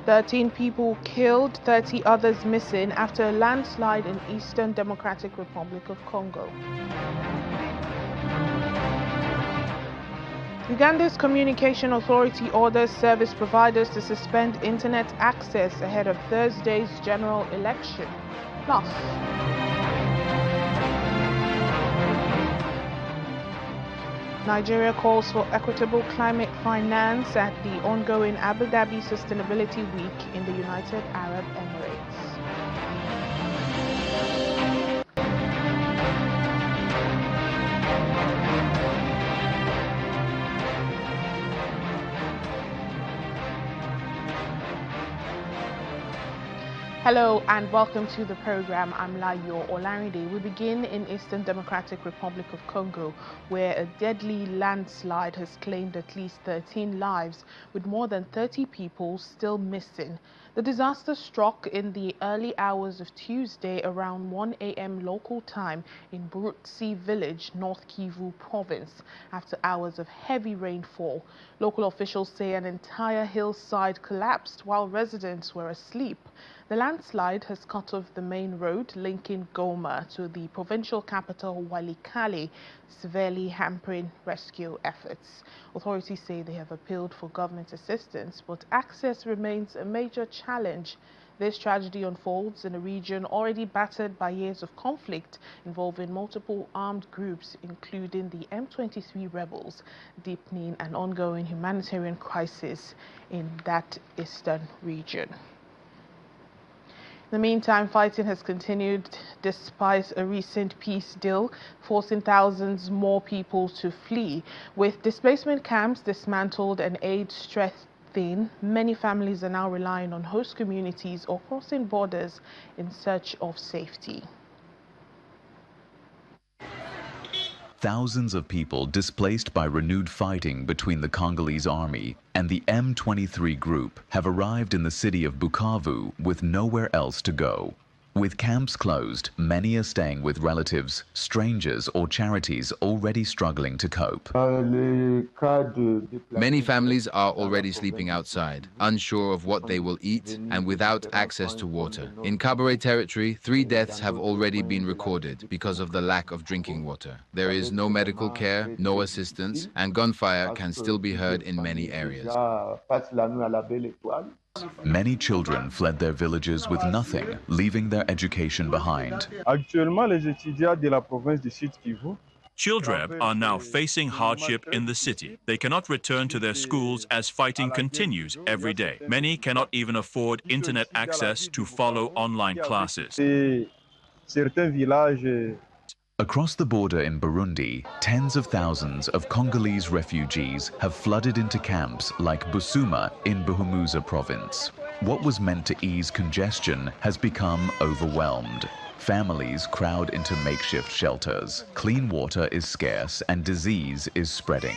13 people killed, 30 others missing after a landslide in Eastern Democratic Republic of Congo. Uganda's Communication Authority orders service providers to suspend internet access ahead of Thursday's general election. Plus, Nigeria calls for equitable climate finance at the ongoing Abu Dhabi Sustainability Week in the United Arab Emirates. Hello and welcome to the program. I'm Layo Olarinde. We begin in Eastern Democratic Republic of Congo, where a deadly landslide has claimed at least 13 lives, with more than 30 people still missing. The disaster struck in the early hours of Tuesday around 1 a.m. local time in Burutsi village, North Kivu province, after hours of heavy rainfall. Local officials say an entire hillside collapsed while residents were asleep. The landslide has cut off the main road linking Goma to the provincial capital Walikale, severely hampering rescue efforts. Authorities say they have appealed for government assistance, but access remains a major challenge. This tragedy unfolds in a region already battered by years of conflict involving multiple armed groups, including the M23 rebels, deepening an ongoing humanitarian crisis in that eastern region. In the meantime, fighting has continued despite a recent peace deal, forcing thousands more people to flee. With displacement camps dismantled and aid stretched thin, many families are now relying on host communities or crossing borders in search of safety. Thousands of people displaced by renewed fighting between the Congolese army and the M23 group have arrived in the city of Bukavu with nowhere else to go. With camps closed, many are staying with relatives, strangers, or charities already struggling to cope. Many families are already sleeping outside, unsure of what they will eat and without access to water. In Kabare territory, 3 deaths have already been recorded because of the lack of drinking water. There is no medical care, no assistance, and gunfire can still be heard in many areas. Many children fled their villages with nothing, leaving their education behind. Children are now facing hardship in the city. They cannot return to their schools as fighting continues every day. Many cannot even afford internet access to follow online classes. Across the border in Burundi, tens of thousands of Congolese refugees have flooded into camps like Busuma in Buhumuza province. What was meant to ease congestion has become overwhelmed. Families crowd into makeshift shelters. Clean water is scarce and disease is spreading.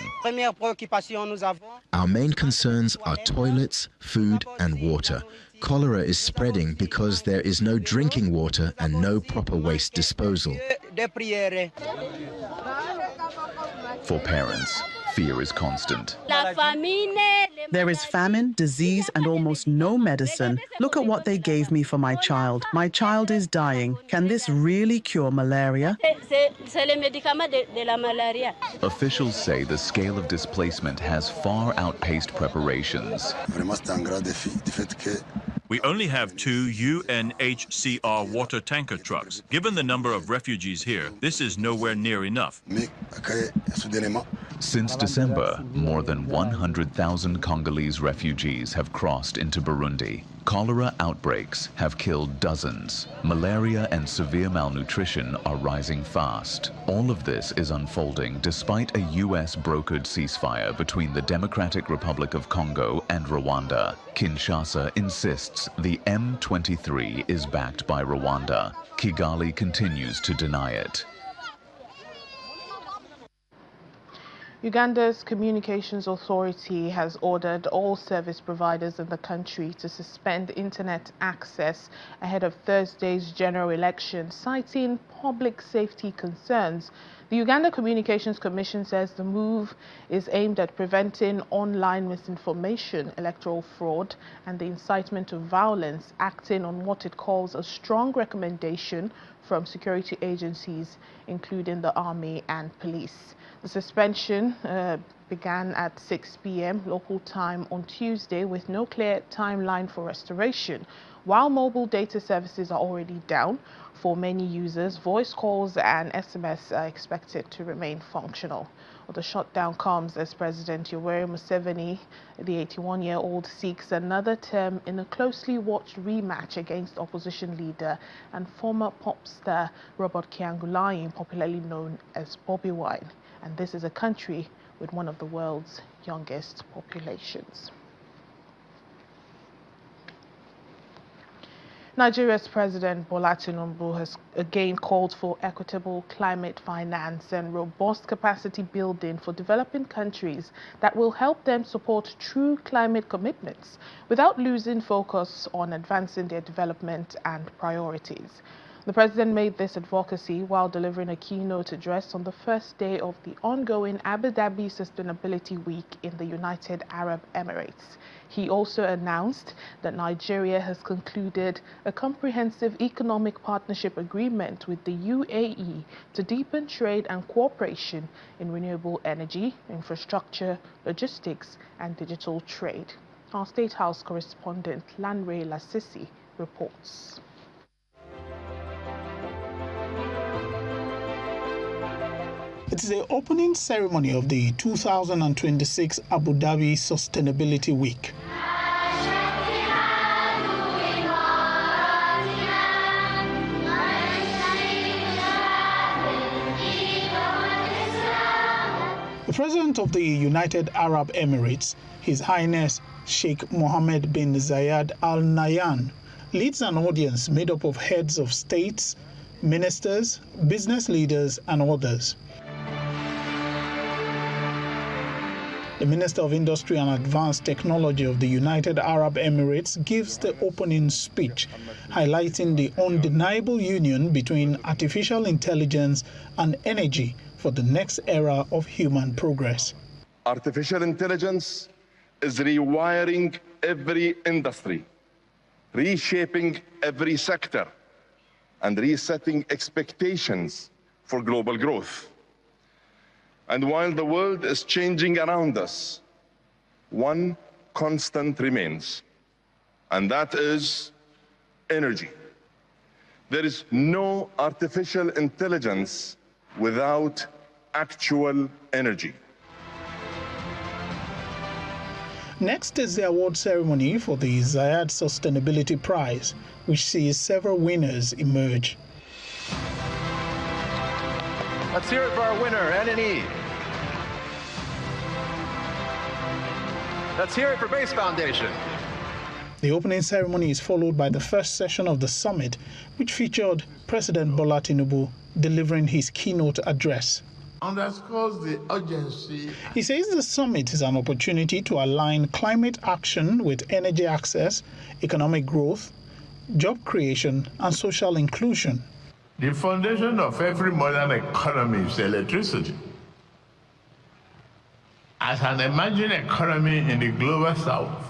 Our main concerns are toilets, food and water. Cholera is spreading because there is no drinking water and no proper waste disposal. For parents, fear is constant. There is famine, disease, and almost no medicine. Look at what they gave me for my child. My child is dying. Can this really cure malaria? Officials say the scale of displacement has far outpaced preparations. We only have 2 UNHCR water tanker trucks. Given the number of refugees here, this is nowhere near enough. Since December, more than 100,000 Congolese refugees have crossed into Burundi. Cholera outbreaks have killed dozens. Malaria and severe malnutrition are rising fast. All of this is unfolding despite a US-brokered ceasefire between the Democratic Republic of Congo and Rwanda. Kinshasa insists the M23 is backed by Rwanda. Kigali continues to deny it. Uganda's Communications Authority has ordered all service providers in the country to suspend internet access ahead of Thursday's general election, citing public safety concerns. The Uganda Communications Commission says the move is aimed at preventing online misinformation, electoral fraud, and the incitement of violence, acting on what it calls a strong recommendation from security agencies, including the army and police. The suspension began at 6 p.m. local time on Tuesday with no clear timeline for restoration. While mobile data services are already down for many users, voice calls and SMS are expected to remain functional. Well, the shutdown comes as President Yoweri Museveni, the 81-year-old, seeks another term in a closely watched rematch against opposition leader and former pop star Robert Kyagulanyi, popularly known as Bobi Wine. And this is a country with one of the world's youngest populations. Nigeria's President Bola Tinubu has again called for equitable climate finance and robust capacity building for developing countries that will help them support true climate commitments without losing focus on advancing their development and priorities. The president made this advocacy while delivering a keynote address on the first day of the ongoing Abu Dhabi Sustainability Week in the United Arab Emirates. He also announced that Nigeria has concluded a comprehensive economic partnership agreement with the UAE to deepen trade and cooperation in renewable energy, infrastructure, logistics, and digital trade. Our State House correspondent Lanre Lasisi reports. It is the opening ceremony of the 2026 Abu Dhabi Sustainability Week. The President of the United Arab Emirates, His Highness Sheikh Mohammed bin Zayed Al Nahyan, leads an audience made up of heads of states, ministers, business leaders, and others. The Minister of Industry and Advanced Technology of the United Arab Emirates gives the opening speech, highlighting the undeniable union between artificial intelligence and energy for the next era of human progress. Artificial intelligence is rewiring every industry, reshaping every sector, and resetting expectations for global growth. And while the world is changing around us, one constant remains, and that is energy. There is no artificial intelligence without actual energy. Next is the award ceremony for the Zayed Sustainability Prize, which sees several winners emerge. Let's hear it for our winner, NNE. Let's hear it for Base Foundation. The opening ceremony is followed by the first session of the summit, which featured President Bola Tinubu delivering his keynote address. Underscores the urgency. He says the summit is an opportunity to align climate action with energy access, economic growth, job creation, and social inclusion. The foundation of every modern economy is electricity. As an emerging economy in the global south,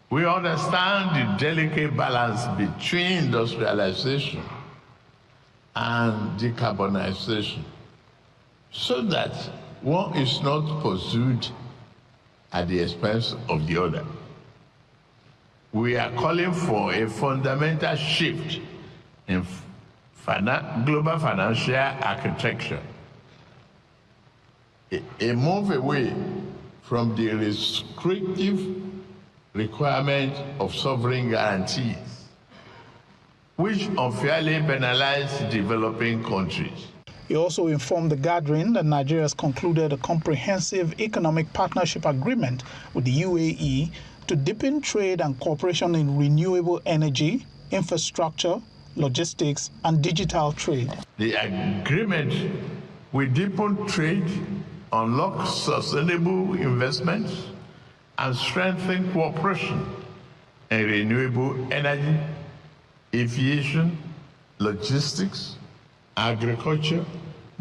we understand the delicate balance between industrialization and decarbonization, so that one is not pursued at the expense of the other. We are calling for a fundamental shift in global financial architecture, a move away from the restrictive requirement of sovereign guarantees, which unfairly penalize developing countries. He also informed the gathering that Nigeria has concluded a comprehensive economic partnership agreement with the UAE to deepen trade and cooperation in renewable energy, infrastructure, logistics, and digital trade. The agreement will deepen trade, unlock sustainable investments, and strengthen cooperation in renewable energy, aviation, logistics, agriculture,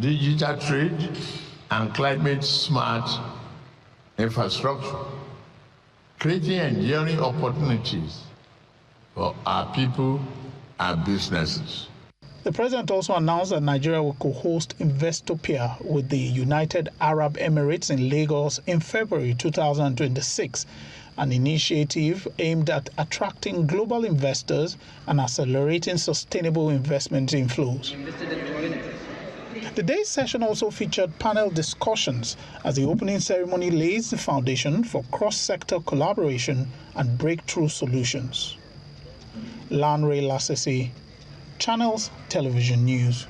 digital trade, and climate-smart infrastructure, creating enduring opportunities for our people and businesses. The president also announced that Nigeria will co-host Investopia with the United Arab Emirates in Lagos in February 2026, an initiative aimed at attracting global investors and accelerating sustainable investment inflows. The day's session also featured panel discussions as the opening ceremony lays the foundation for cross-sector collaboration and breakthrough solutions. Lanre Lasese, Channels Television News.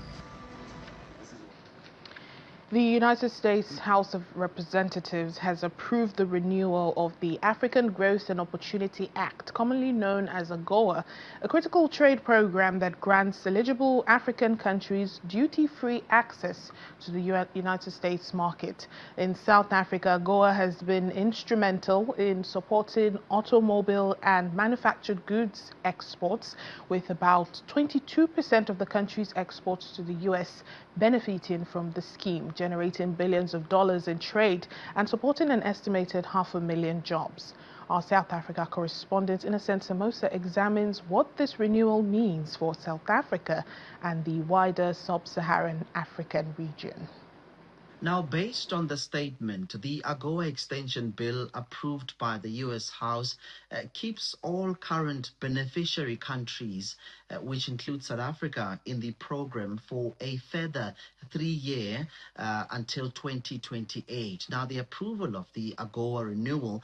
The United States House of Representatives has approved the renewal of the African Growth and Opportunity Act, commonly known as AGOA, a critical trade program that grants eligible African countries duty-free access to the United States market. In South Africa, AGOA has been instrumental in supporting automobile and manufactured goods exports, with about 22% of the country's exports to the U.S. benefiting from the scheme, generating billions of dollars in trade and supporting an estimated 500,000 jobs. Our South Africa correspondent Innocent Samosa examines what this renewal means for South Africa and the wider sub-Saharan African region. Now, based on the statement, the AGOA extension bill approved by the U.S. House keeps all current beneficiary countries, which includes South Africa, in the program for a further 3-year until 2028. Now, the approval of the AGOA renewal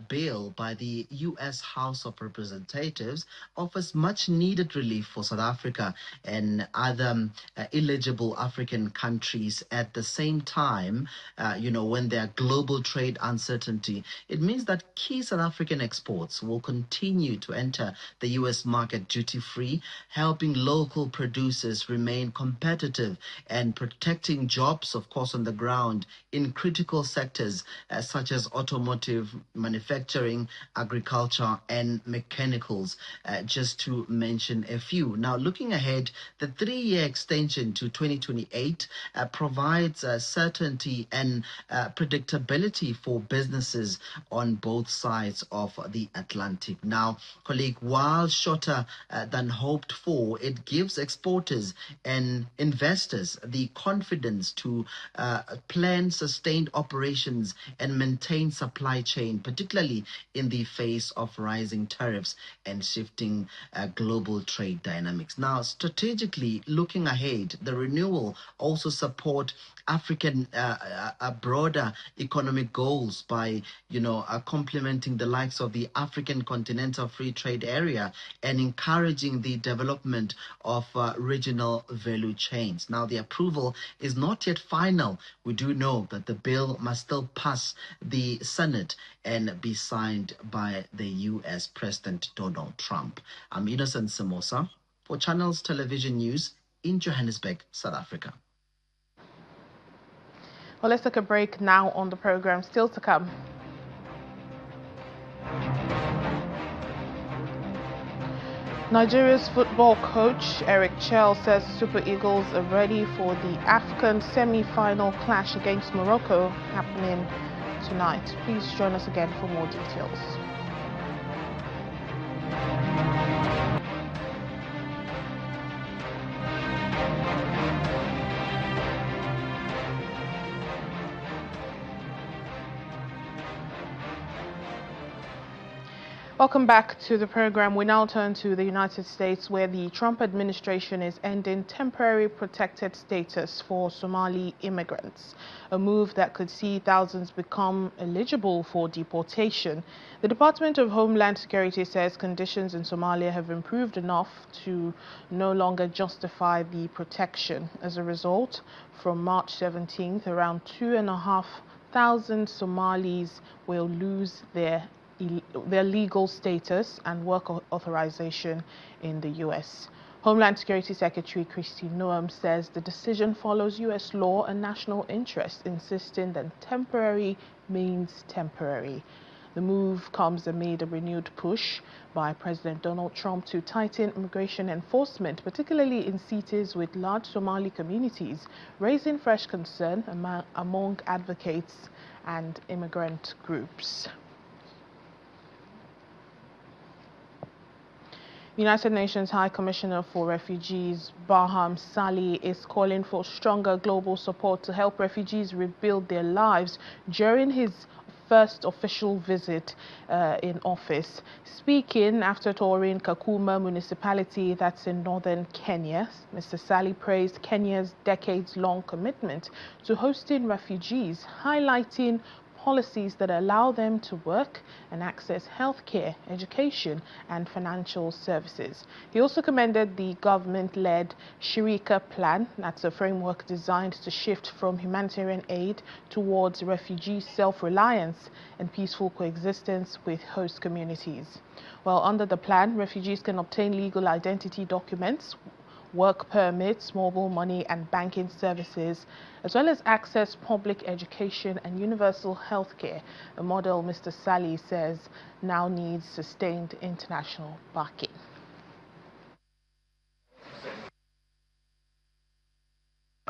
bill by the U.S. House of Representatives offers much-needed relief for South Africa and other eligible African countries at the same time. When there are global trade uncertainty, it means that key South African exports will continue to enter the U.S. market duty-free, helping local producers remain competitive and protecting jobs, of course, on the ground in critical sectors such as automotive, manufacturing, agriculture, and mechanicals, just to mention a few. Now, looking ahead, the 3-year extension to 2028 provides certainty and predictability for businesses on both sides of the Atlantic. Now, colleague, while shorter than hoped for, it gives exporters and investors the confidence to plan sustained operations and maintain supply chain, particularly in the face of rising tariffs and shifting global trade dynamics. Now, strategically looking ahead, the renewal also support African broader economic goals by, complementing the likes of the African Continental Free Trade Area and encouraging the development of regional value chains. Now, the approval is not yet final. We do know that the bill must still pass the Senate and be signed by the U.S. President Donald Trump. I'm Innocent Samosa for Channels Television News in Johannesburg, South Africa. Well, let's take a break now on the program. Still to come. Nigeria's football coach Eric Chell says Super Eagles are ready for the AFCON semi-final clash against Morocco happening tonight. Please join us again for more details. Welcome back to the program. We now turn to the United States, where the Trump administration is ending temporary protected status for Somali immigrants, a move that could see thousands become eligible for deportation. The Department of Homeland Security says conditions in Somalia have improved enough to no longer justify the protection. As a result, from March 17th, around 2,500 Somalis will lose their legal status and work authorization in the U.S. Homeland Security Secretary Kristi Noem says the decision follows U.S. law and national interest, insisting that temporary means temporary. The move comes amid a renewed push by President Donald Trump to tighten immigration enforcement, particularly in cities with large Somali communities, raising fresh concern among advocates and immigrant groups. United Nations High Commissioner for Refugees Barham Salih is calling for stronger global support to help refugees rebuild their lives during his first official visit in office. Speaking after touring Kakuma municipality that's in northern Kenya, Mr. Salih praised Kenya's decades-long commitment to hosting refugees, highlighting policies that allow them to work and access healthcare, education, and financial services. He also commended the government-led Shirika plan. That's a framework designed to shift from humanitarian aid towards refugee self-reliance and peaceful coexistence with host communities. Well, under the plan, refugees can obtain legal identity documents, work permits, mobile money and banking services, as well as access public education and universal health care, a model Mr. Salih says now needs sustained international backing.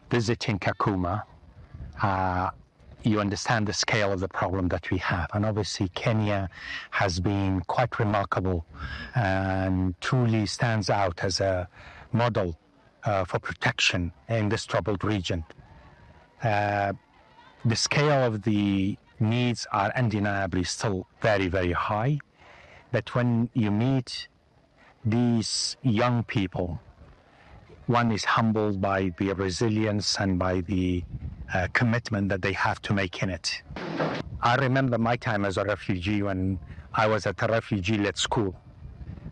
Visiting Kakuma, you understand the scale of the problem that we have. And obviously Kenya has been quite remarkable and truly stands out as a model for protection in this troubled region. The scale of the needs are undeniably still very, very high. But when you meet these young people, one is humbled by the resilience and by the commitment that they have to make in it. I remember my time as a refugee when I was at a refugee-led school.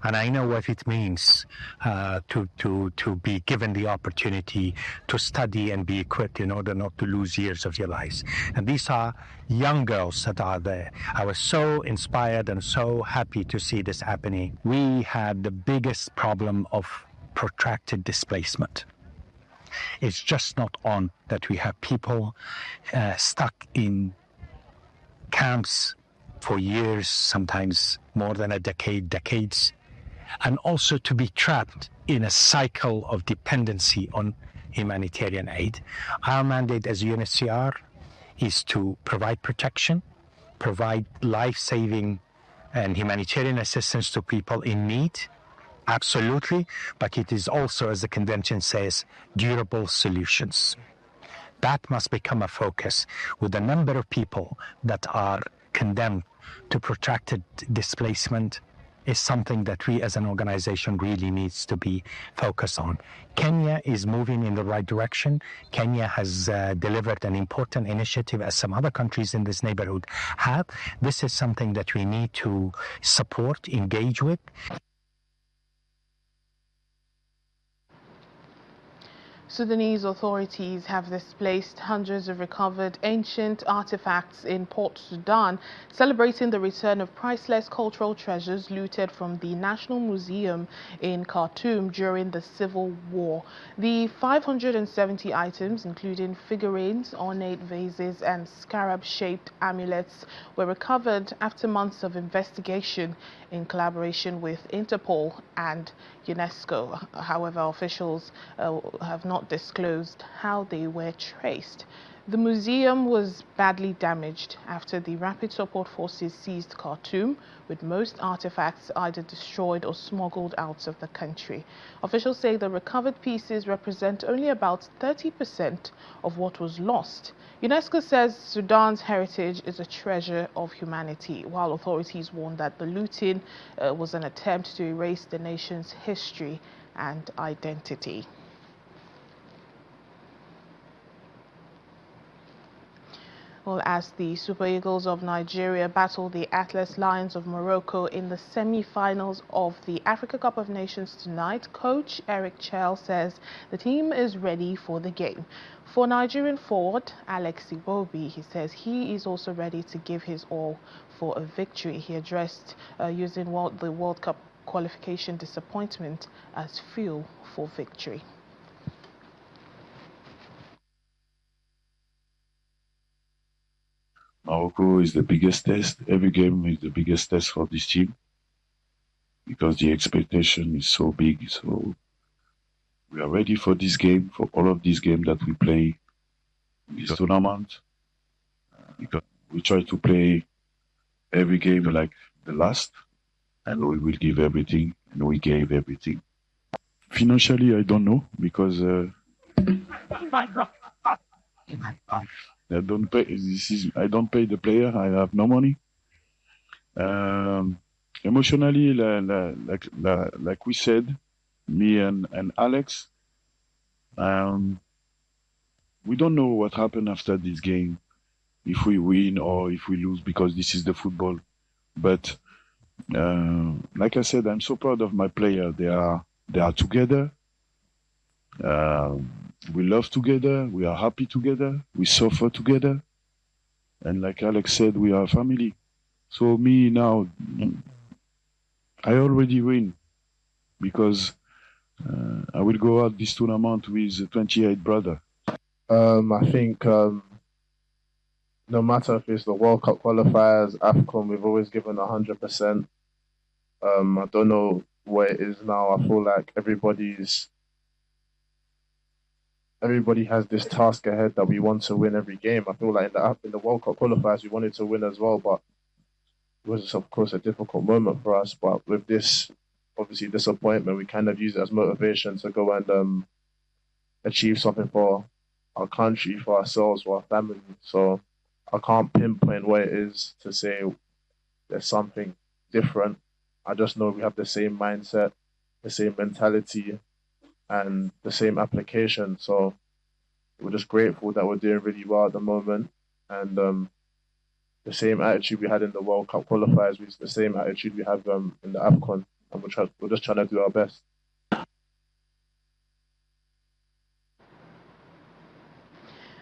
And I know what it means to be given the opportunity to study and be equipped in order not to lose years of your lives. And these are young girls that are there. I was so inspired and so happy to see this happening. We had the biggest problem of protracted displacement. It's just not on that we have people stuck in camps for years, sometimes more than a decades, and also to be trapped in a cycle of dependency on humanitarian aid. Our mandate as UNHCR is to provide protection, provide life-saving and humanitarian assistance to people in need, absolutely, but it is also, as the convention says, durable solutions. That must become a focus with the number of people that are condemned to protracted displacement is something that we as an organization really needs to be focused on. Kenya is moving in the right direction. Kenya has delivered an important initiative as some other countries in this neighborhood have. This is something that we need to support, engage with. Sudanese authorities have displaced hundreds of recovered ancient artifacts in Port Sudan, celebrating the return of priceless cultural treasures looted from the National Museum in Khartoum during the Civil War. The 570 items, including figurines, ornate vases and scarab-shaped amulets, were recovered after months of investigation in collaboration with Interpol and UNESCO. However, officials have not disclosed how they were traced. The museum was badly damaged after the Rapid Support Forces seized Khartoum, with most artifacts either destroyed or smuggled out of the country. Officials say the recovered pieces represent only about 30% of what was lost. UNESCO says Sudan's heritage is a treasure of humanity, while authorities warn that the looting was an attempt to erase the nation's history and identity. Well, as the Super Eagles of Nigeria battle the Atlas Lions of Morocco in the semi-finals of the Africa Cup of Nations tonight, coach Eric Chell says the team is ready for the game. For Nigerian forward Alex Iwobi, he says he is also ready to give his all for a victory. He addressed using the World Cup qualification disappointment as fuel for victory. Morocco is the biggest test. Every game is the biggest test for this team because the expectation is so big. So we are ready for this game, for all of these games that we play in this tournament. Because we try to play every game like the last, and we will give everything, and we gave everything. Financially, I don't know because I don't pay. I don't pay the player. I have no money. Emotionally, like we said, me and Alex, we don't know what happened after this game, if we win or if we lose, because this is the football. But like I said, I'm so proud of my player. They are together. We love together. We are happy together. We suffer together. And like Alex said, we are family. So me now, I already win because I will go out this tournament with 28 brother. I think no matter if it's the World Cup qualifiers, AFCON, we've always given 100%. I don't know what it is now. I feel like everybody has this task ahead that we want to win every game. I feel like in the World Cup qualifiers, we wanted to win as well, but it was, of course, a difficult moment for us. But with this, obviously, disappointment, we kind of use it as motivation to go and achieve something for our country, for ourselves, for our family. So I can't pinpoint what it is to say there's something different. I just know we have the same mindset, the same mentality, and the same application. So we're just grateful that we're doing really well at the moment. And the same attitude we had in the World Cup qualifiers is the same attitude we have in the AFCON. And we're just trying to do our best.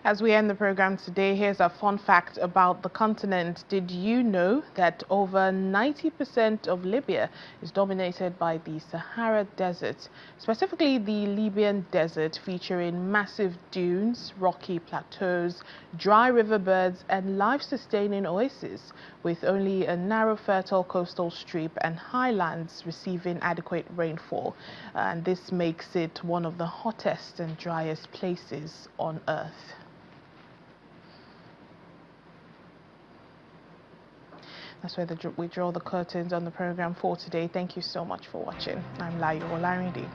As we end the program today, here's a fun fact about the continent. Did you know that over 90% of Libya is dominated by the Sahara Desert, specifically the Libyan desert, featuring massive dunes, rocky plateaus, dry riverbeds, and life-sustaining oases, with only a narrow fertile coastal strip and highlands receiving adequate rainfall. And this makes it one of the hottest and driest places on Earth. That's where we draw the curtains on the program for today. Thank you so much for watching. I'm Layo Olarinde.